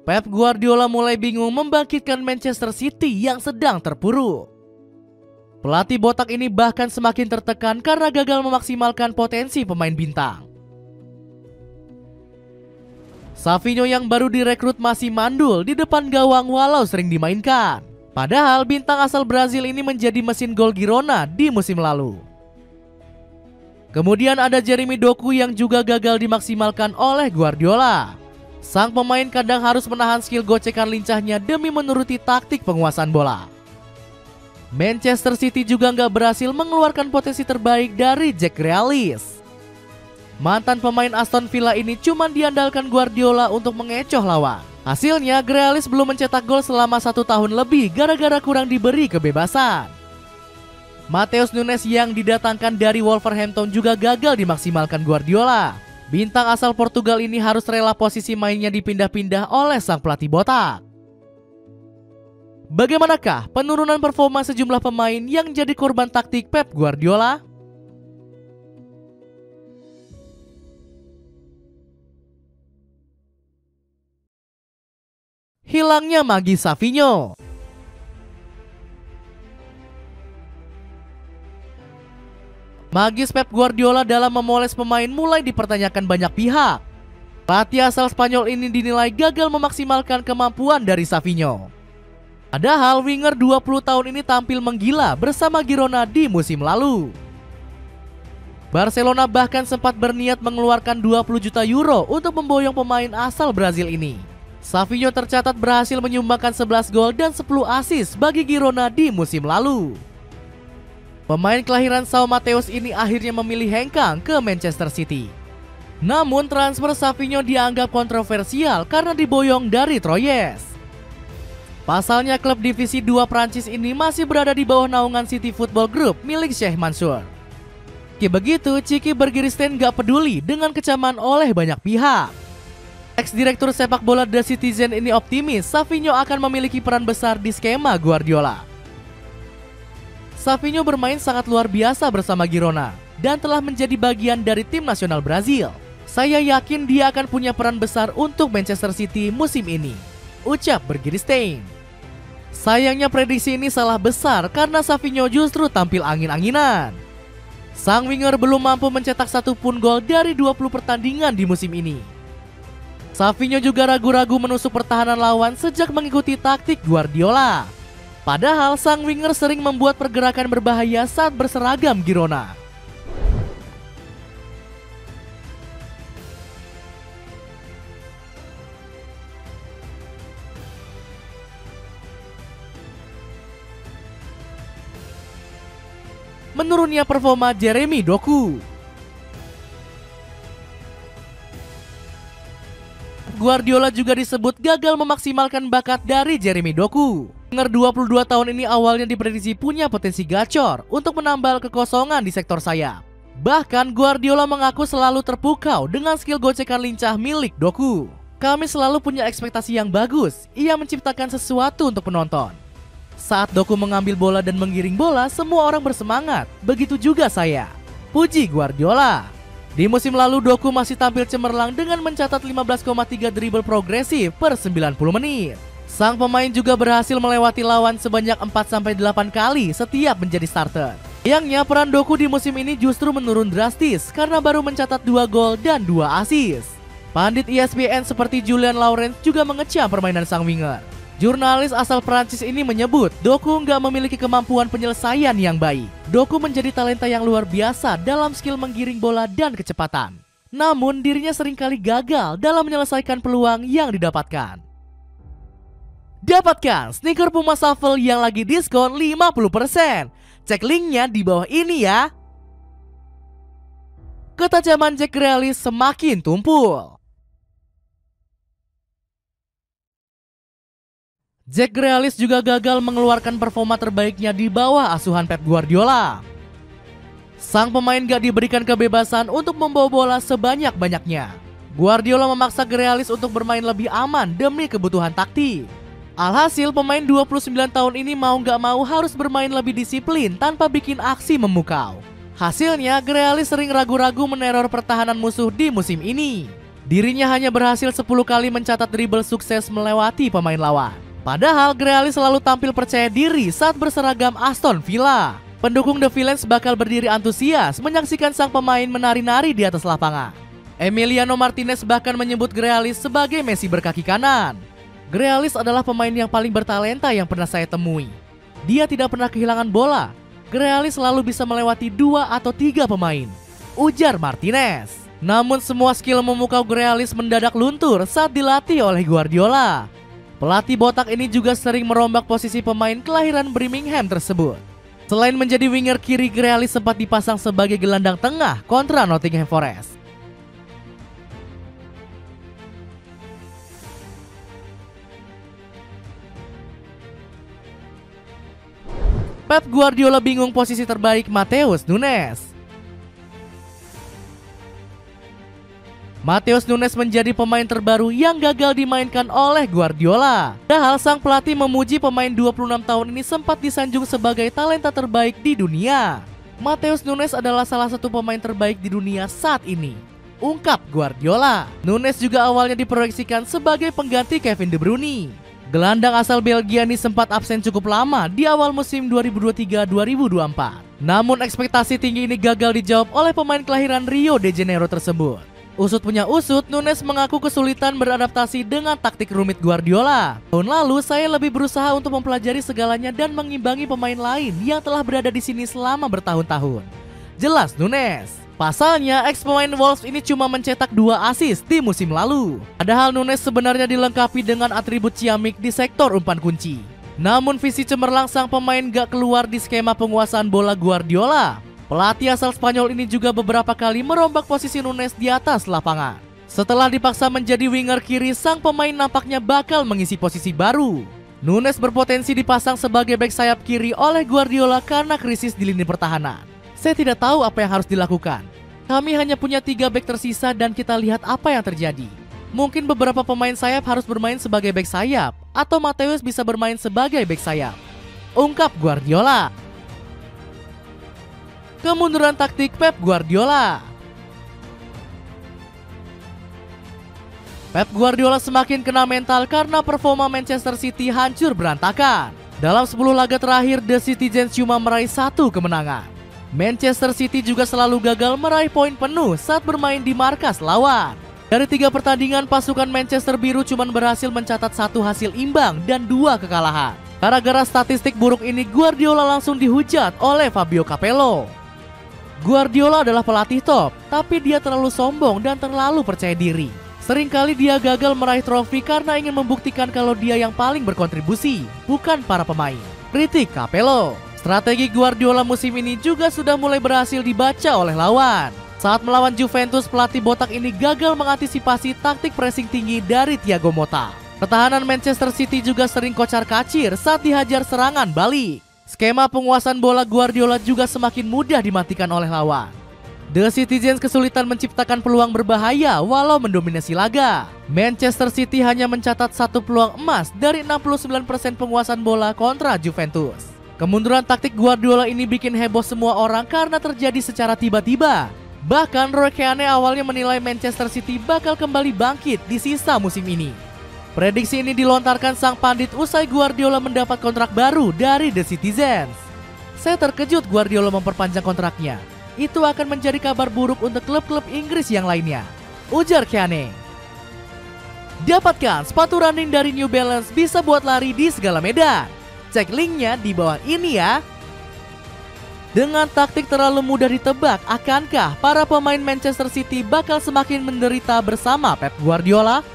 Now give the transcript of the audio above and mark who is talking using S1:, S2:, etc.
S1: Pep Guardiola mulai bingung membangkitkan Manchester City yang sedang terpuruk. Pelatih botak ini bahkan semakin tertekan karena gagal memaksimalkan potensi pemain bintang. Savinho yang baru direkrut masih mandul di depan gawang walau sering dimainkan. Padahal bintang asal Brazil ini menjadi mesin gol Girona di musim lalu. Kemudian ada Jeremy Doku yang juga gagal dimaksimalkan oleh Guardiola. Sang pemain kadang harus menahan skill gocekan lincahnya demi menuruti taktik penguasaan bola. Manchester City juga nggak berhasil mengeluarkan potensi terbaik dari Jack Grealish. Mantan pemain Aston Villa ini cuma diandalkan Guardiola untuk mengecoh lawan. Hasilnya Grealish belum mencetak gol selama 1 tahun lebih gara-gara kurang diberi kebebasan. Matheus Nunes yang didatangkan dari Wolverhampton juga gagal dimaksimalkan Guardiola. Bintang asal Portugal ini harus rela posisi mainnya dipindah-pindah oleh sang pelatih botak. Bagaimanakah penurunan performa sejumlah pemain yang jadi korban taktik Pep Guardiola? Hilangnya magi Savinho. Magis Pep Guardiola dalam memoles pemain mulai dipertanyakan banyak pihak. Pelatih asal Spanyol ini dinilai gagal memaksimalkan kemampuan dari Savinho. Padahal winger 20 tahun ini tampil menggila bersama Girona di musim lalu. Barcelona bahkan sempat berniat mengeluarkan 20 juta euro untuk memboyong pemain asal Brazil ini. Savinho tercatat berhasil menyumbangkan 11 gol dan 10 assist bagi Girona di musim lalu. Pemain kelahiran São Mateus ini akhirnya memilih hengkang ke Manchester City. Namun transfer Savinho dianggap kontroversial karena diboyong dari Troyes. Pasalnya klub divisi 2 Prancis ini masih berada di bawah naungan City Football Group milik Sheikh Mansour. Meski begitu, Ciki Bergerstein gak peduli dengan kecaman oleh banyak pihak. Ex-direktur sepak bola The Citizen ini optimis Savinho akan memiliki peran besar di skema Guardiola. Savinho bermain sangat luar biasa bersama Girona dan telah menjadi bagian dari tim nasional Brazil. Saya yakin dia akan punya peran besar untuk Manchester City musim ini, ucap Bergerstein. Sayangnya prediksi ini salah besar karena Savinho justru tampil angin-anginan. Sang winger belum mampu mencetak 1 pun gol dari 20 pertandingan di musim ini. Savinho juga ragu-ragu menusuk pertahanan lawan sejak mengikuti taktik Guardiola. Padahal sang winger sering membuat pergerakan berbahaya saat berseragam Girona. Menurunnya performa Jeremy Doku. Guardiola juga disebut gagal memaksimalkan bakat dari Jeremy Doku. Winger 22 tahun ini awalnya diprediksi punya potensi gacor untuk menambal kekosongan di sektor sayap. Bahkan Guardiola mengaku selalu terpukau dengan skill gocekan lincah milik Doku. Kami selalu punya ekspektasi yang bagus, ia menciptakan sesuatu untuk penonton. Saat Doku mengambil bola dan menggiring bola, semua orang bersemangat, begitu juga saya. Puji Guardiola. Di musim lalu Doku masih tampil cemerlang dengan mencatat 15,3 dribble progresif per 90 menit. Sang pemain juga berhasil melewati lawan sebanyak 4-8 kali setiap menjadi starter. Sayangnya peran Doku di musim ini justru menurun drastis karena baru mencatat 2 gol dan 2 assist. Pandit ESPN seperti Julien Laurens juga mengecam permainan sang winger. Jurnalis asal Prancis ini menyebut Doku nggak memiliki kemampuan penyelesaian yang baik. Doku menjadi talenta yang luar biasa dalam skill menggiring bola dan kecepatan. Namun dirinya seringkali gagal dalam menyelesaikan peluang yang didapatkan. Dapatkan sneaker Puma Shuffle yang lagi diskon 50%. Cek linknya di bawah ini ya. Ketajaman Jack Grealish semakin tumpul. Jack Grealish juga gagal mengeluarkan performa terbaiknya di bawah asuhan Pep Guardiola. Sang pemain gak diberikan kebebasan untuk membawa bola sebanyak-banyaknya. Guardiola memaksa Grealish untuk bermain lebih aman demi kebutuhan taktik. Alhasil pemain 29 tahun ini mau gak mau harus bermain lebih disiplin tanpa bikin aksi memukau. Hasilnya Grealish sering ragu-ragu meneror pertahanan musuh di musim ini. Dirinya hanya berhasil 10 kali mencatat dribble sukses melewati pemain lawan. Padahal Grealish selalu tampil percaya diri saat berseragam Aston Villa. Pendukung The Villains bakal berdiri antusias menyaksikan sang pemain menari-nari di atas lapangan. Emiliano Martinez bahkan menyebut Grealish sebagai Messi berkaki kanan. Grealish adalah pemain yang paling bertalenta yang pernah saya temui. Dia tidak pernah kehilangan bola. Grealish selalu bisa melewati 2 atau 3 pemain, ujar Martinez. Namun semua skill memukau Grealish mendadak luntur saat dilatih oleh Guardiola. Pelatih botak ini juga sering merombak posisi pemain kelahiran Birmingham tersebut. Selain menjadi winger kiri, Grealish sempat dipasang sebagai gelandang tengah kontra Nottingham Forest. Pep Guardiola bingung posisi terbaik Matheus Nunes. Matheus Nunes menjadi pemain terbaru yang gagal dimainkan oleh Guardiola. Padahal sang pelatih memuji pemain 26 tahun ini sempat disanjung sebagai talenta terbaik di dunia. Matheus Nunes adalah salah satu pemain terbaik di dunia saat ini, ungkap Guardiola. Nunes juga awalnya diproyeksikan sebagai pengganti Kevin De Bruyne. Gelandang asal Belgia ini sempat absen cukup lama di awal musim 2023-2024. Namun ekspektasi tinggi ini gagal dijawab oleh pemain kelahiran Rio de Janeiro tersebut. Usut punya usut, Nunes mengaku kesulitan beradaptasi dengan taktik rumit Guardiola. Tahun lalu saya lebih berusaha untuk mempelajari segalanya dan mengimbangi pemain lain yang telah berada di sini selama bertahun-tahun, jelas Nunes. Pasalnya, ex-pemain Wolves ini cuma mencetak 2 assist di musim lalu. Padahal Nunes sebenarnya dilengkapi dengan atribut ciamik di sektor umpan kunci. Namun visi cemerlang sang pemain gak keluar di skema penguasaan bola Guardiola. Pelatih asal Spanyol ini juga beberapa kali merombak posisi Nunes di atas lapangan. Setelah dipaksa menjadi winger kiri, sang pemain nampaknya bakal mengisi posisi baru. Nunes berpotensi dipasang sebagai bek sayap kiri oleh Guardiola karena krisis di lini pertahanan. Saya tidak tahu apa yang harus dilakukan. Kami hanya punya 3 bek tersisa dan kita lihat apa yang terjadi. Mungkin beberapa pemain sayap harus bermain sebagai bek sayap, atau Matheus bisa bermain sebagai bek sayap, ungkap Guardiola. Kemunduran taktik Pep Guardiola. Pep Guardiola semakin kena mental karena performa Manchester City hancur berantakan. Dalam 10 laga terakhir, The Citizens cuma meraih 1 kemenangan. Manchester City juga selalu gagal meraih poin penuh saat bermain di markas lawan. Dari 3 pertandingan, pasukan Manchester Biru cuma berhasil mencatat 1 hasil imbang dan 2 kekalahan. Gara-gara statistik buruk ini, Guardiola langsung dihujat oleh Fabio Capello. Guardiola adalah pelatih top, tapi dia terlalu sombong dan terlalu percaya diri. Seringkali dia gagal meraih trofi karena ingin membuktikan kalau dia yang paling berkontribusi, bukan para pemain, kritik Capello. Strategi Guardiola musim ini juga sudah mulai berhasil dibaca oleh lawan. Saat melawan Juventus, pelatih botak ini gagal mengantisipasi taktik pressing tinggi dari Thiago Motta. Pertahanan Manchester City juga sering kocar-kacir saat dihajar serangan balik. Skema penguasaan bola Guardiola juga semakin mudah dimatikan oleh lawan. The Citizens kesulitan menciptakan peluang berbahaya walau mendominasi laga. Manchester City hanya mencatat 1 peluang emas dari 69% penguasaan bola kontra Juventus. Kemunduran taktik Guardiola ini bikin heboh semua orang karena terjadi secara tiba-tiba. Bahkan Roy Keane awalnya menilai Manchester City bakal kembali bangkit di sisa musim ini. Prediksi ini dilontarkan sang pandit usai Guardiola mendapat kontrak baru dari The Citizens. Saya terkejut Guardiola memperpanjang kontraknya. Itu akan menjadi kabar buruk untuk klub-klub Inggris yang lainnya, ujar Keane. Dapatkan sepatu running dari New Balance bisa buat lari di segala medan. Cek linknya di bawah ini ya. Dengan taktik terlalu mudah ditebak, akankah para pemain Manchester City bakal semakin menderita bersama Pep Guardiola?